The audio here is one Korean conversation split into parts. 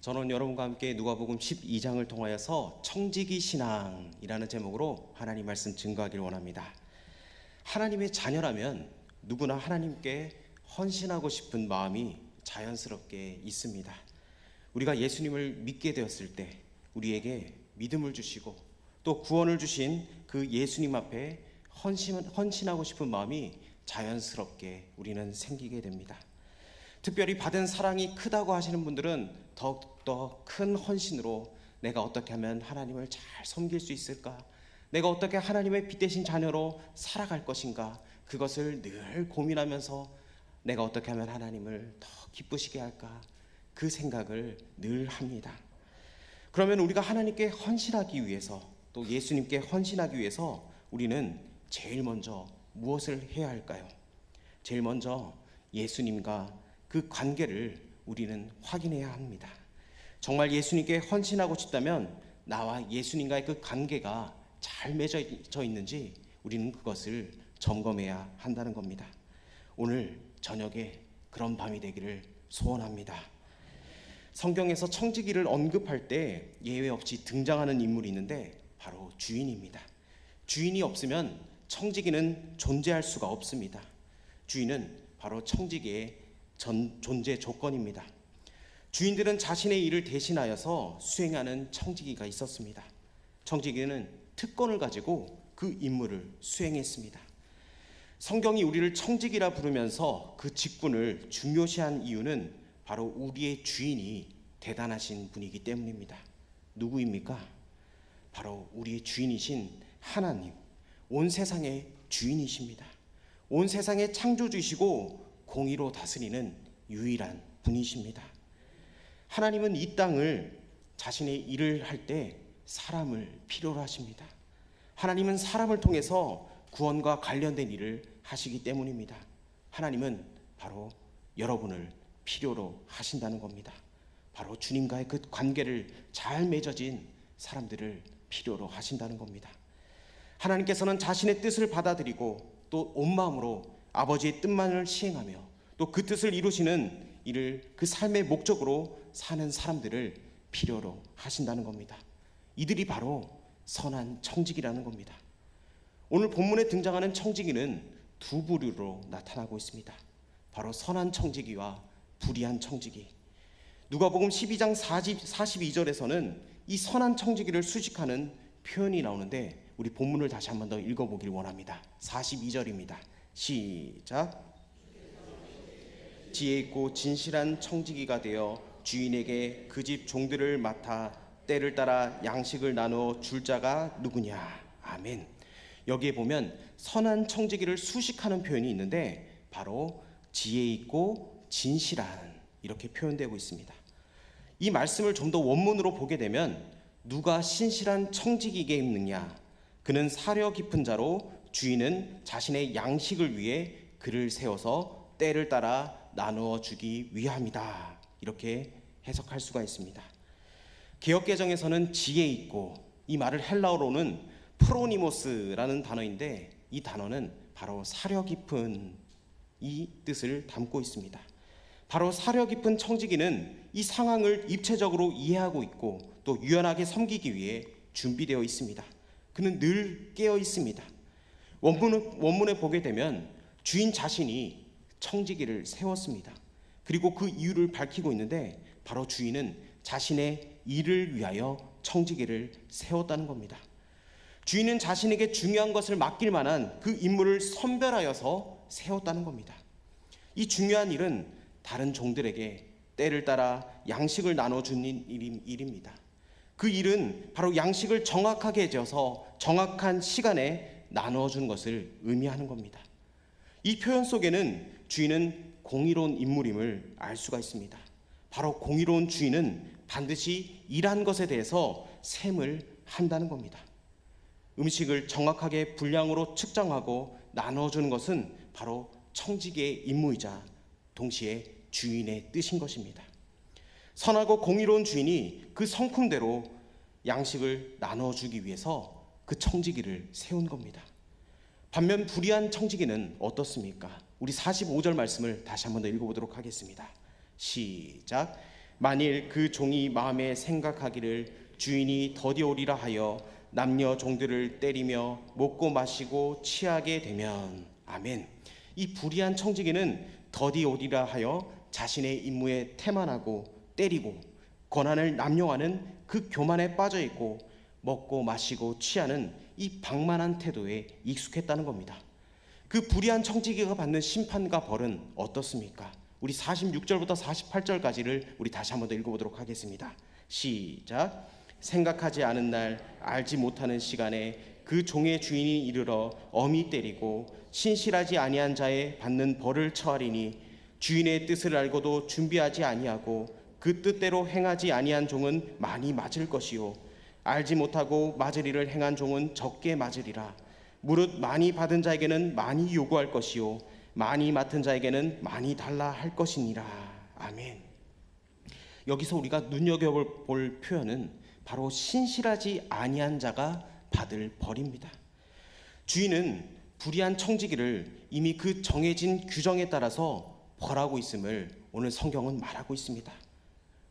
저는 여러분과 함께 누가복음 12장을 통하여서 청지기 신앙이라는 제목으로 하나님 말씀 증거하길 원합니다. 하나님의 자녀라면 누구나 하나님께 헌신하고 싶은 마음이 자연스럽게 있습니다. 우리가 예수님을 믿게 되었을 때 우리에게 믿음을 주시고 또 구원을 주신 그 예수님 앞에 헌신하고 싶은 마음이 자연스럽게 우리는 생기게 됩니다. 특별히 받은 사랑이 크다고 하시는 분들은 더욱더 큰 헌신으로 내가 어떻게 하면 하나님을 잘 섬길 수 있을까? 내가 어떻게 하나님의 빛되신 자녀로 살아갈 것인가? 그것을 늘 고민하면서 내가 어떻게 하면 하나님을 더 기쁘시게 할까? 그 생각을 늘 합니다. 그러면 우리가 하나님께 헌신하기 위해서 또 예수님께 헌신하기 위해서 우리는 제일 먼저 무엇을 해야 할까요? 제일 먼저 예수님과 그 관계를 우리는 확인해야 합니다. 정말 예수님께 헌신하고 싶다면 나와 예수님과의 그 관계가 잘 맺어져 있는지 우리는 그것을 점검해야 한다는 겁니다. 오늘 저녁에 그런 밤이 되기를 소원합니다. 성경에서 청지기를 언급할 때 예외 없이 등장하는 인물이 있는데 바로 주인입니다. 주인이 없으면 청지기는 존재할 수가 없습니다. 주인은 바로 청지기의 존재 조건입니다. 주인들은 자신의 일을 대신하여서 수행하는 청지기가 있었습니다. 청지기는 특권을 가지고 그 임무를 수행했습니다. 성경이 우리를 청지기라 부르면서 그 직분을 중요시한 이유는 바로 우리의 주인이 대단하신 분이기 때문입니다. 누구입니까? 바로 우리의 주인이신 하나님, 온 세상의 주인이십니다. 온 세상의 창조주이시고 공의로 다스리는 유일한 분이십니다. 하나님은 이 땅을 자신의 일을 할 때 사람을 필요로 하십니다. 하나님은 사람을 통해서 구원과 관련된 일을 하시기 때문입니다. 하나님은 바로 여러분을 필요로 하신다는 겁니다. 바로 주님과의 그 관계를 잘 맺어진 사람들을 필요로 하신다는 겁니다. 하나님께서는 자신의 뜻을 받아들이고 또 온 마음으로 아버지의 뜻만을 시행하며 또 그 뜻을 이루시는 일을 그 삶의 목적으로 사는 사람들을 필요로 하신다는 겁니다. 이들이 바로 선한 청지기라는 겁니다. 오늘 본문에 등장하는 청지기는 두 부류로 나타나고 있습니다. 바로 선한 청지기와 불의한 청지기. 누가복음 12장 42절에서는 이 선한 청지기를 수식하는 표현이 나오는데 우리 본문을 다시 한 번 더 읽어보길 원합니다. 42절입니다. 시작. 지혜 있고 진실한 청지기가 되어 주인에게 그 집 종들을 맡아 때를 따라 양식을 나누어 줄 자가 누구냐. 아멘. 여기에 보면 선한 청지기를 수식하는 표현이 있는데 바로 지혜 있고 진실한 이렇게 표현되고 있습니다. 이 말씀을 좀 더 원문으로 보게 되면 누가 신실한 청지기겠느냐. 그는 사려 깊은 자로 주인은 자신의 양식을 위해 그를 세워서 때를 따라 나누어 주기 위함이다. 이렇게 해석할 수가 있습니다. 개역개정에서는 지혜 있고, 이 말을 헬라어로는 프로니모스라는 단어인데 이 단어는 바로 사려 깊은 이 뜻을 담고 있습니다. 바로 사려 깊은 청지기는 이 상황을 입체적으로 이해하고 있고 또 유연하게 섬기기 위해 준비되어 있습니다. 그는 늘 깨어 있습니다. 원문에 보게 되면 주인 자신이 청지기를 세웠습니다. 그리고 그 이유를 밝히고 있는데 바로 주인은 자신의 일을 위하여 청지기를 세웠다는 겁니다. 주인은 자신에게 중요한 것을 맡길 만한 그 인물을 선별하여서 세웠다는 겁니다. 이 중요한 일은 다른 종들에게 때를 따라 양식을 나눠주는 일입니다. 그 일은 바로 양식을 정확하게 재어서 정확한 시간에 나눠주는 것을 의미하는 겁니다. 이 표현 속에는 주인은 공의로운 인물임을 알 수가 있습니다. 바로 공의로운 주인은 반드시 일한 것에 대해서 셈을 한다는 겁니다. 음식을 정확하게 분량으로 측정하고 나눠주는 것은 바로 청지기의 임무이자 동시에 주인의 뜻인 것입니다. 선하고 공의로운 주인이 그 성품대로 양식을 나눠주기 위해서 그 청지기를 세운 겁니다. 반면 불의한 청지기는 어떻습니까? 우리 45절 말씀을 다시 한 번 더 읽어보도록 하겠습니다. 시작. 만일 그 종이 마음에 생각하기를 주인이 더디오리라 하여 남녀 종들을 때리며 먹고 마시고 취하게 되면. 아멘. 이 불의한 청지기는 더디오리라 하여 자신의 임무에 태만하고 때리고 권한을 남용하는 그 교만에 빠져 있고 먹고 마시고 취하는 이 방만한 태도에 익숙했다는 겁니다. 그 불의한 청지기가 받는 심판과 벌은 어떻습니까? 우리 46절부터 48절까지를 우리 다시 한번 더 읽어보도록 하겠습니다. 시작. 생각하지 않은 날 알지 못하는 시간에 그 종의 주인이 이르러 엄히 때리고 신실하지 아니한 자에 받는 벌을 처하리니 주인의 뜻을 알고도 준비하지 아니하고 그 뜻대로 행하지 아니한 종은 많이 맞을 것이요 알지 못하고 맞을 일을 행한 종은 적게 맞으리라. 무릇 많이 받은 자에게는 많이 요구할 것이요 많이 맡은 자에게는 많이 달라 할 것이니라. 아멘. 여기서 우리가 눈여겨볼 표현은 바로 신실하지 아니한 자가 받을 벌입니다. 주인은 불의한 청지기를 이미 그 정해진 규정에 따라서 벌하고 있음을 오늘 성경은 말하고 있습니다.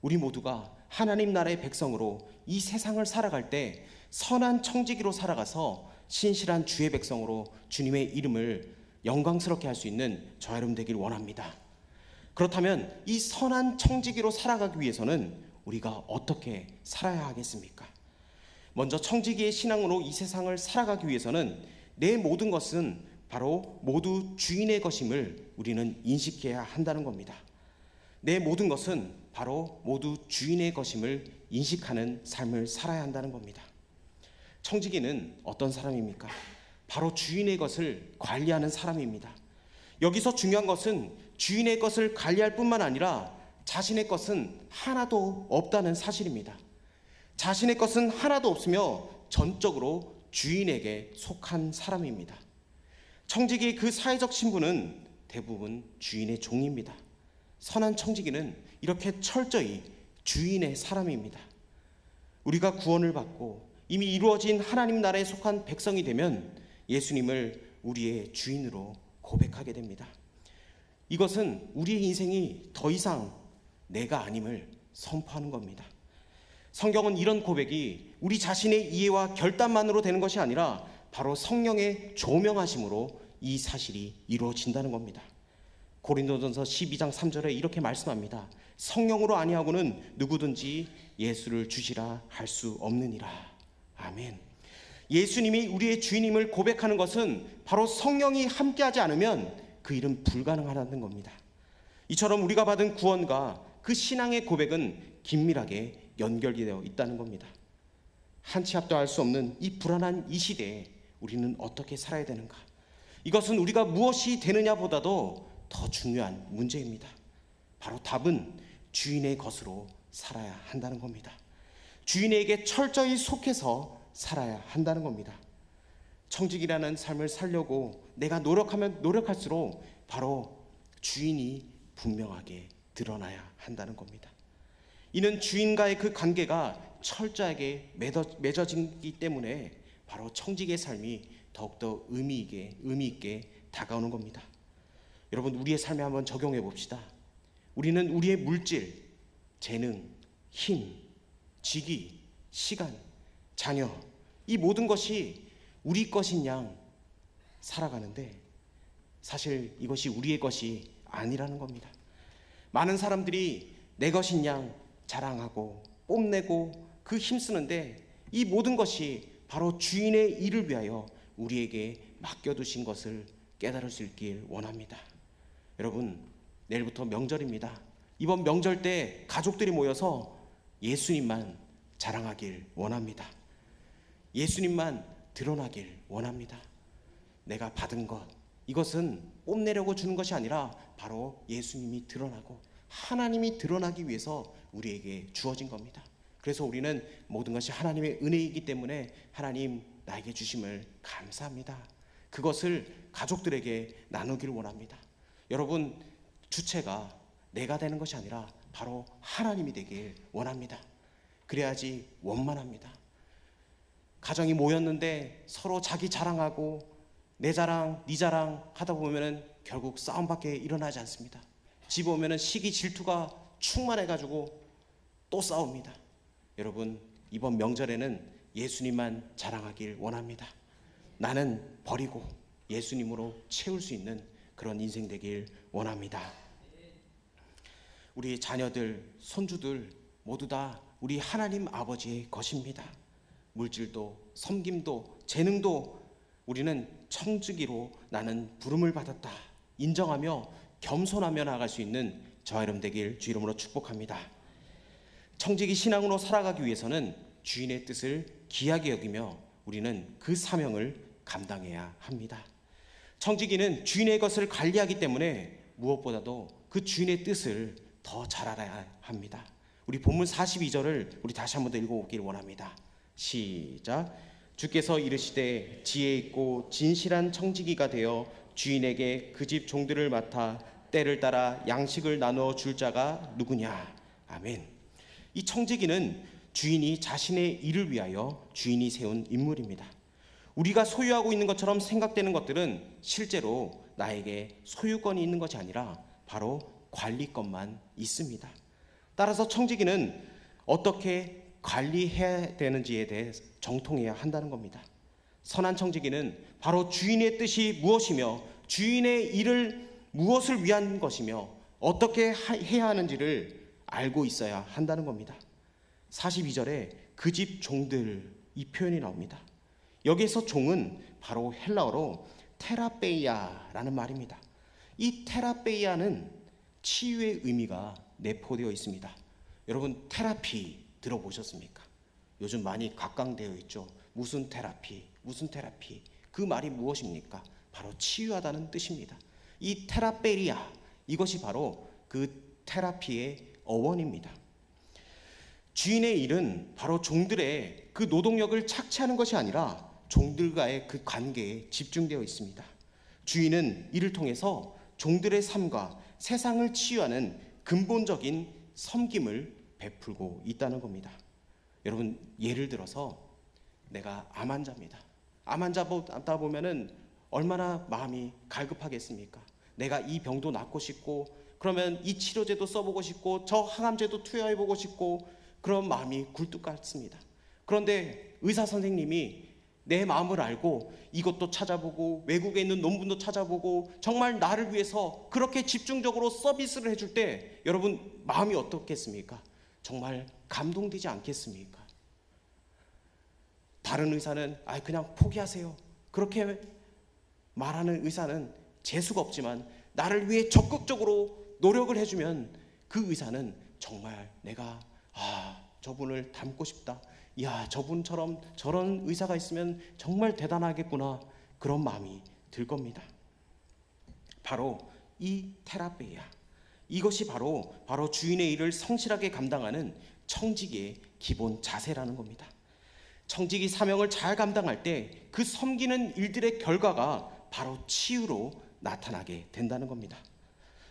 우리 모두가 하나님 나라의 백성으로 이 세상을 살아갈 때 선한 청지기로 살아가서 신실한 주의 백성으로 주님의 이름을 영광스럽게 할 수 있는 저와 여러분 되길 원합니다. 그렇다면 이 선한 청지기로 살아가기 위해서는 우리가 어떻게 살아야 하겠습니까? 먼저 청지기의 신앙으로 이 세상을 살아가기 위해서는 내 모든 것은 바로 모두 주인의 것임을 우리는 인식해야 한다는 겁니다. 내 모든 것은 바로 모두 주인의 것임을 인식하는 삶을 살아야 한다는 겁니다. 청지기는 어떤 사람입니까? 바로 주인의 것을 관리하는 사람입니다. 여기서 중요한 것은 주인의 것을 관리할 뿐만 아니라 자신의 것은 하나도 없다는 사실입니다. 자신의 것은 하나도 없으며 전적으로 주인에게 속한 사람입니다. 청지기의 그 사회적 신분은 대부분 주인의 종입니다. 선한 청지기는 이렇게 철저히 주인의 사람입니다. 우리가 구원을 받고 이미 이루어진 하나님 나라에 속한 백성이 되면 예수님을 우리의 주인으로 고백하게 됩니다. 이것은 우리의 인생이 더 이상 내가 아님을 선포하는 겁니다. 성경은 이런 고백이 우리 자신의 이해와 결단만으로 되는 것이 아니라 바로 성령의 조명하심으로 이 사실이 이루어진다는 겁니다. 고린도전서 12장 3절에 이렇게 말씀합니다. 성령으로 아니하고는 누구든지 예수를 주시라 할 수 없느니라. 아멘. 예수님이 우리의 주인임을 고백하는 것은 바로 성령이 함께하지 않으면 그 일은 불가능하다는 겁니다. 이처럼 우리가 받은 구원과 그 신앙의 고백은 긴밀하게 연결되어 있다는 겁니다. 한 치 앞도 알 수 없는 이 불안한 이 시대에 우리는 어떻게 살아야 되는가? 이것은 우리가 무엇이 되느냐보다도 더 중요한 문제입니다. 바로 답은 주인의 것으로 살아야 한다는 겁니다. 주인에게 철저히 속해서 살아야 한다는 겁니다. 청지기라는 삶을 살려고 내가 노력하면 노력할수록 바로 주인이 분명하게 드러나야 한다는 겁니다. 이는 주인과의 그 관계가 철저하게 맺어지기 때문에 바로 청지기의 삶이 더욱더 의미 있게 다가오는 겁니다. 여러분, 우리의 삶에 한번 적용해 봅시다. 우리는 우리의 물질, 재능, 힘, 직위, 시간, 자녀, 이 모든 것이 우리 것인 양 살아가는데 사실 이것이 우리의 것이 아니라는 겁니다. 많은 사람들이 내 것인 양 자랑하고 뽐내고 그 힘쓰는데 이 모든 것이 바로 주인의 일을 위하여 우리에게 맡겨두신 것을 깨달을 수 있길 원합니다. 여러분, 내일부터 명절입니다. 이번 명절 때 가족들이 모여서 예수님만 자랑하길 원합니다. 예수님만 드러나길 원합니다. 내가 받은 것, 이것은 뽐내려고 주는 것이 아니라 바로 예수님이 드러나고 하나님이 드러나기 위해서 우리에게 주어진 겁니다. 그래서 우리는 모든 것이 하나님의 은혜이기 때문에 하나님 나에게 주심을 감사합니다. 그것을 가족들에게 나누기를 원합니다. 여러분, 주체가 내가 되는 것이 아니라 바로 하나님이 되길 원합니다. 그래야지 원만합니다. 가정이 모였는데 서로 자기 자랑하고 내 자랑, 네 자랑 하다 보면은 결국 싸움밖에 일어나지 않습니다. 집에 오면은 시기 질투가 충만해가지고 또 싸웁니다. 여러분, 이번 명절에는 예수님만 자랑하길 원합니다. 나는 버리고 예수님으로 채울 수 있는 그런 인생 되길 원합니다. 우리 자녀들, 손주들 모두 다 우리 하나님 아버지의 것입니다. 물질도, 섬김도, 재능도 우리는 청지기로 나는 부름을 받았다 인정하며 겸손하며 나아갈 수 있는 저와 여러분 되길 주 이름으로 축복합니다. 청지기 신앙으로 살아가기 위해서는 주인의 뜻을 귀하게 여기며 우리는 그 사명을 감당해야 합니다. 청지기는 주인의 것을 관리하기 때문에 무엇보다도 그 주인의 뜻을 더 잘 알아야 합니다. 우리 본문 42절을 우리 다시 한번 더 읽어보기를 원합니다. 시작. 주께서 이르시되 지혜 있고 진실한 청지기가 되어 주인에게 그 집 종들을 맡아 때를 따라 양식을 나누어 줄 자가 누구냐. 아멘. 이 청지기는 주인이 자신의 일을 위하여 주인이 세운 인물입니다. 우리가 소유하고 있는 것처럼 생각되는 것들은 실제로 나에게 소유권이 있는 것이 아니라 바로 관리권만 있습니다. 따라서 청지기는 어떻게 관리해야 되는지에 대해 정통해야 한다는 겁니다. 선한 청지기는 바로 주인의 뜻이 무엇이며 주인의 일을 무엇을 위한 것이며 어떻게 해야 하는지를 알고 있어야 한다는 겁니다. 42절에 그 집 종들 이 표현이 나옵니다. 여기에서 종은 바로 헬라어로 테라페이아라는 말입니다. 이 테라페이아는 치유의 의미가 내포되어 있습니다. 여러분, 테라피 들어보셨습니까? 요즘 많이 각광되어 있죠. 무슨 테라피, 무슨 테라피. 그 말이 무엇입니까? 바로 치유하다는 뜻입니다. 이 테라페리아, 이것이 바로 그 테라피의 어원입니다. 주인의 일은 바로 종들의 그 노동력을 착취하는 것이 아니라 종들과의 그 관계에 집중되어 있습니다. 주인은 이를 통해서 종들의 삶과 세상을 치유하는 근본적인 섬김을 베풀고 있다는 겁니다. 여러분, 예를 들어서 내가 암 환자입니다. 암 환자 보다 보면은 얼마나 마음이 갈급하겠습니까? 내가 이 병도 낫고 싶고, 그러면 이 치료제도 써보고 싶고, 저 항암제도 투여해보고 싶고, 그런 마음이 굴뚝 같습니다. 그런데 의사 선생님이 내 마음을 알고 이것도 찾아보고 외국에 있는 논문도 찾아보고 정말 나를 위해서 그렇게 집중적으로 서비스를 해줄 때 여러분 마음이 어떻겠습니까? 정말 감동되지 않겠습니까? 다른 의사는 그냥 포기하세요. 그렇게 말하는 의사는 재수가 없지만 나를 위해 적극적으로 노력을 해주면 그 의사는 정말 내가 저분을 닮고 싶다. 야, 저분처럼 저런 의사가 있으면 정말 대단하겠구나. 그런 마음이 들 겁니다. 바로 이 테라페이아, 이것이 바로 주인의 일을 성실하게 감당하는 청지기의 기본 자세라는 겁니다. 청지기 사명을 잘 감당할 때 그 섬기는 일들의 결과가 바로 치유로 나타나게 된다는 겁니다.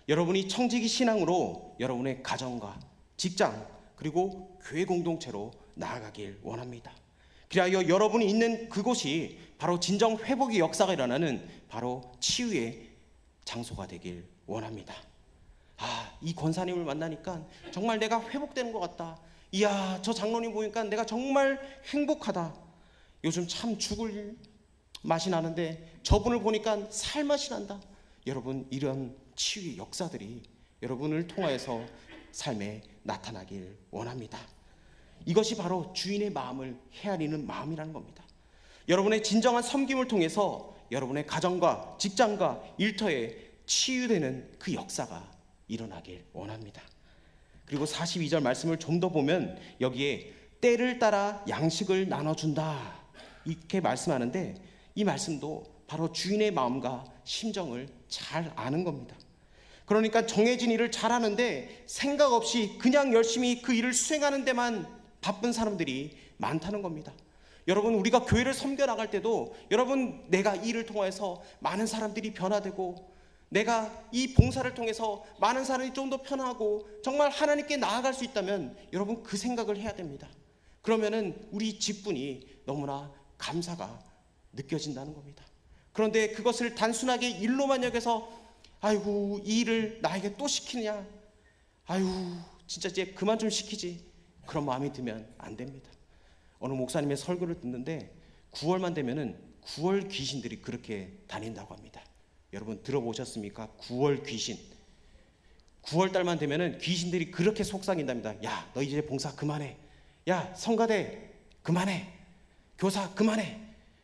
여러분이 청지기 신앙으로 여러분의 가정과 직장 그리고 교회 공동체로 나아가길 원합니다. 그리하여 여러분이 있는 그곳이 바로 진정 회복의 역사가 일어나는 바로 치유의 장소가 되길 원합니다. 이 권사님을 만나니까 정말 내가 회복되는 것 같다. 이야, 저 장로님 보니까 내가 정말 행복하다. 요즘 참 죽을 맛이 나는데 저분을 보니까 살 맛이 난다. 여러분, 이런 치유의 역사들이 여러분을 통하여서 삶에 나타나길 원합니다. 이것이 바로 주인의 마음을 헤아리는 마음이라는 겁니다. 여러분의 진정한 섬김을 통해서 여러분의 가정과 직장과 일터에 치유되는 그 역사가 일어나길 원합니다. 그리고 42절 말씀을 좀 더 보면 여기에 때를 따라 양식을 나눠준다 이렇게 말씀하는데 이 말씀도 바로 주인의 마음과 심정을 잘 아는 겁니다. 그러니까 정해진 일을 잘하는데 생각 없이 그냥 열심히 그 일을 수행하는 데만 바쁜 사람들이 많다는 겁니다. 여러분, 우리가 교회를 섬겨 나갈 때도 여러분, 내가 이 일을 통해서 많은 사람들이 변화되고 내가 이 봉사를 통해서 많은 사람이 좀 더 편하고 정말 하나님께 나아갈 수 있다면 여러분 그 생각을 해야 됩니다. 그러면은 우리 직분이 너무나 감사가 느껴진다는 겁니다. 그런데 그것을 단순하게 일로만 여겨서 아이고 이 일을 나에게 또 시키느냐, 아이고 진짜 이제 그만 좀 시키지, 그런 마음이 들면 안 됩니다. 어느 목사님의 설교를 듣는데 9월만 되면은 9월 귀신들이 그렇게 다닌다고 합니다. 여러분 들어보셨습니까? 9월 귀신. 9월 달만 되면은 귀신들이 그렇게 속삭인답니다. 야, 너 이제 봉사 그만해. 야, 성가대 그만해. 교사 그만해.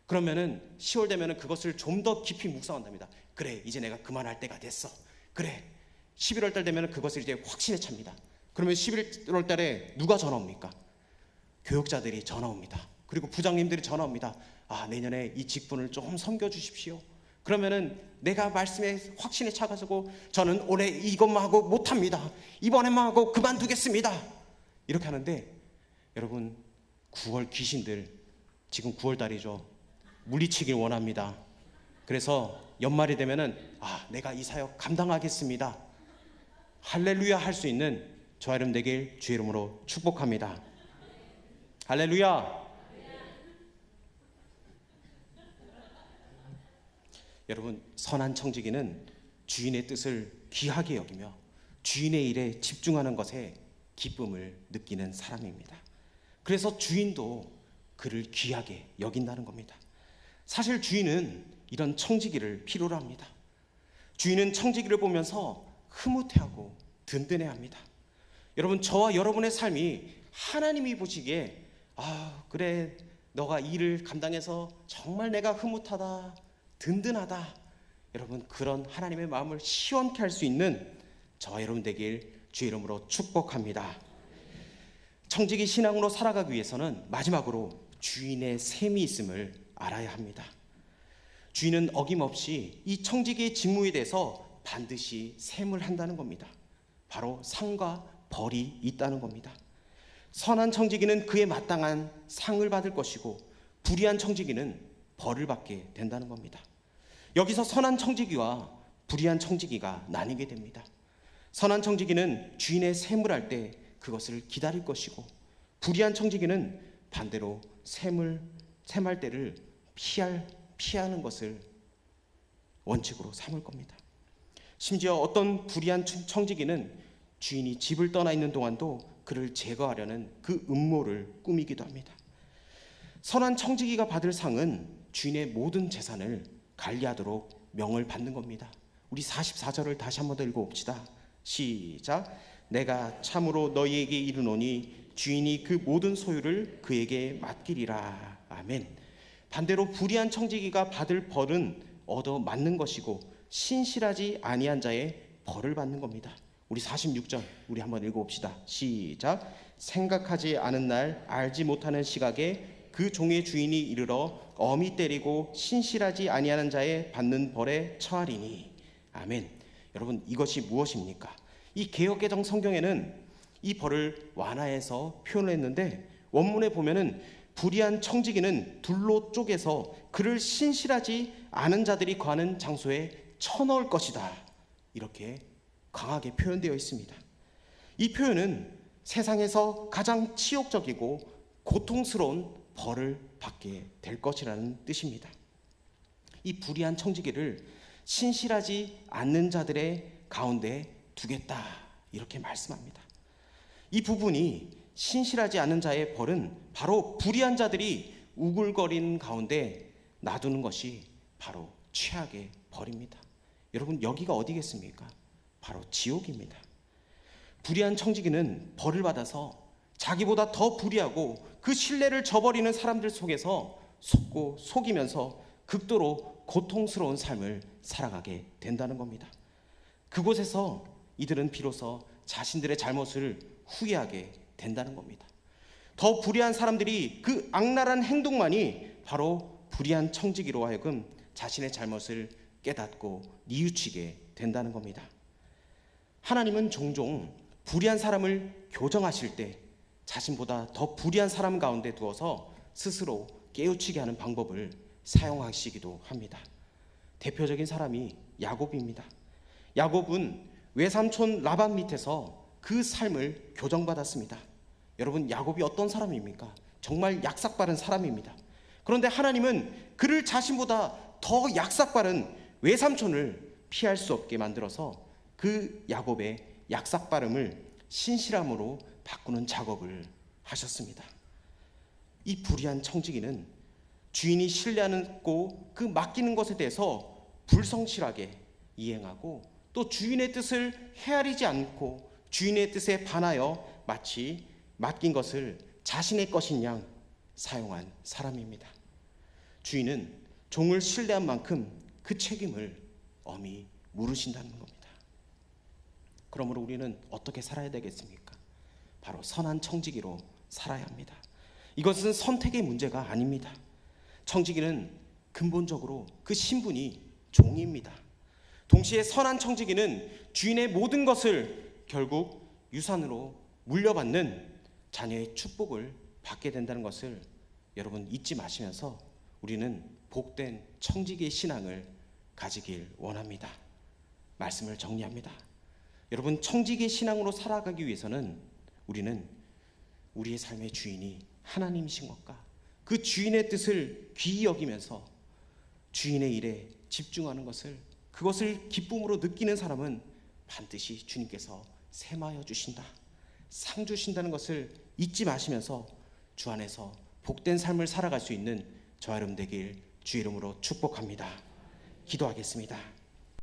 그러면은 10월 되면은 그것을 좀 더 깊이 묵상한답니다. 그래, 이제 내가 그만할 때가 됐어. 그래. 11월 달 되면은 그것을 이제 확신에 찹니다. 그러면 11월 달에 누가 전화 옵니까? 교육자들이 전화 옵니다. 그리고 부장님들이 전화 옵니다. 아, 내년에 이 직분을 좀 섬겨 주십시오. 그러면은 내가 말씀에 확신에 차가지고 저는 올해 이것만 하고 못합니다. 이번에만 하고 그만두겠습니다. 이렇게 하는데 여러분 9월 귀신들 지금 9월 달이죠. 물리치길 원합니다. 그래서 연말이 되면은 내가 이 사역 감당하겠습니다. 할렐루야 할 수 있는 저와 여러분 되길 주의 이름으로 축복합니다. 할렐루야. 여러분 선한 청지기는 주인의 뜻을 귀하게 여기며 주인의 일에 집중하는 것에 기쁨을 느끼는 사람입니다. 그래서 주인도 그를 귀하게 여긴다는 겁니다. 사실 주인은 이런 청지기를 필요로 합니다. 주인은 청지기를 보면서 흐뭇해하고 든든해합니다. 여러분 저와 여러분의 삶이 하나님이 보시기에 그래 너가 일을 감당해서 정말 내가 흐뭇하다 든든하다. 여러분 그런 하나님의 마음을 시원케 할 수 있는 저와 여러분 되길 주의 이름으로 축복합니다. 청지기 신앙으로 살아가기 위해서는 마지막으로 주인의 셈이 있음을 알아야 합니다. 주인은 어김없이 이 청지기의 직무에 대해서 반드시 셈을 한다는 겁니다. 바로 상과 벌이 있다는 겁니다. 선한 청지기는 그에 마땅한 상을 받을 것이고 불의한 청지기는 벌을 받게 된다는 겁니다. 여기서 선한 청지기와 불의한 청지기가 나뉘게 됩니다. 선한 청지기는 주인의 셈을 할 때 그것을 기다릴 것이고 불의한 청지기는 반대로 셈할 때를 피하는 것을 원칙으로 삼을 겁니다. 심지어 어떤 불의한 청지기는 주인이 집을 떠나 있는 동안도 그를 제거하려는 그 음모를 꾸미기도 합니다. 선한 청지기가 받을 상은 주인의 모든 재산을 관리하도록 명을 받는 겁니다. 우리 44절을 다시 한번 더 읽어봅시다. 시작. 내가 참으로 너희에게 이르노니 주인이 그 모든 소유를 그에게 맡기리라. 아멘. 반대로 불의한 청지기가 받을 벌은 얻어 맞는 것이고 신실하지 아니한 자의 벌을 받는 겁니다. 우리 46절 우리 한번 읽어봅시다. 시작. 생각하지 않은 날 알지 못하는 시각에 그 종의 주인이 이르러 엄히 때리고 신실하지 아니하는 자의 받는 벌에 처하리니. 아멘. 여러분 이것이 무엇입니까? 이 개역개정 성경에는 이 벌을 완화해서 표현했는데 원문에 보면은 불의한 청지기는 둘로 쪼개서 그를 신실하지 않은 자들이 거하는 장소에 쳐넣을 것이다. 이렇게 강하게 표현되어 있습니다. 이 표현은 세상에서 가장 치욕적이고 고통스러운 벌을 받게 될 것이라는 뜻입니다. 이 불의한 청지기를 신실하지 않는 자들의 가운데 두겠다 이렇게 말씀합니다. 이 부분이 신실하지 않은 자의 벌은 바로 불의한 자들이 우글거리는 가운데 놔두는 것이 바로 최악의 벌입니다. 여러분 여기가 어디겠습니까? 바로 지옥입니다. 불의한 청지기는 벌을 받아서 자기보다 더 불의하고 그 신뢰를 저버리는 사람들 속에서 속고 속이면서 극도로 고통스러운 삶을 살아가게 된다는 겁니다. 그곳에서 이들은 비로소 자신들의 잘못을 후회하게 된다는 겁니다. 더 불의한 사람들이 그 악랄한 행동만이 바로 불의한 청지기로 하여금 자신의 잘못을 깨닫고 뉘우치게 된다는 겁니다. 하나님은 종종 불의한 사람을 교정하실 때 자신보다 더 불의한 사람 가운데 두어서 스스로 깨우치게 하는 방법을 사용하시기도 합니다. 대표적인 사람이 야곱입니다. 야곱은 외삼촌 라반 밑에서 그 삶을 교정받았습니다. 여러분 야곱이 어떤 사람입니까? 정말 약삭빠른 사람입니다. 그런데 하나님은 그를 자신보다 더 약삭빠른 외삼촌을 피할 수 없게 만들어서 그 야곱의 약삭빠름을 신실함으로 바꾸는 작업을 하셨습니다. 이 불의한 청지기는 주인이 신뢰하고 그 맡기는 것에 대해서 불성실하게 이행하고 또 주인의 뜻을 헤아리지 않고 주인의 뜻에 반하여 마치 맡긴 것을 자신의 것인 양 사용한 사람입니다. 주인은 종을 신뢰한 만큼 그 책임을 엄히 물으신다는 겁니다. 그러므로 우리는 어떻게 살아야 되겠습니까? 바로 선한 청지기로 살아야 합니다. 이것은 선택의 문제가 아닙니다. 청지기는 근본적으로 그 신분이 종입니다. 동시에 선한 청지기는 주인의 모든 것을 결국 유산으로 물려받는 자녀의 축복을 받게 된다는 것을 여러분 잊지 마시면서 우리는 복된 청지기의 신앙을 가지길 원합니다. 말씀을 정리합니다. 여러분, 청지기의 신앙으로 살아가기 위해서는 우리는 우리의 삶의 주인이 하나님이신 것과 그 주인의 뜻을 귀히 여기면서 주인의 일에 집중하는 것을, 그것을 기쁨으로 느끼는 사람은 반드시 주님께서 샘하여 주신다, 상 주신다는 것을 잊지 마시면서 주 안에서 복된 삶을 살아갈 수 있는 저와 여러분 되길 주 이름으로 축복합니다. 기도하겠습니다.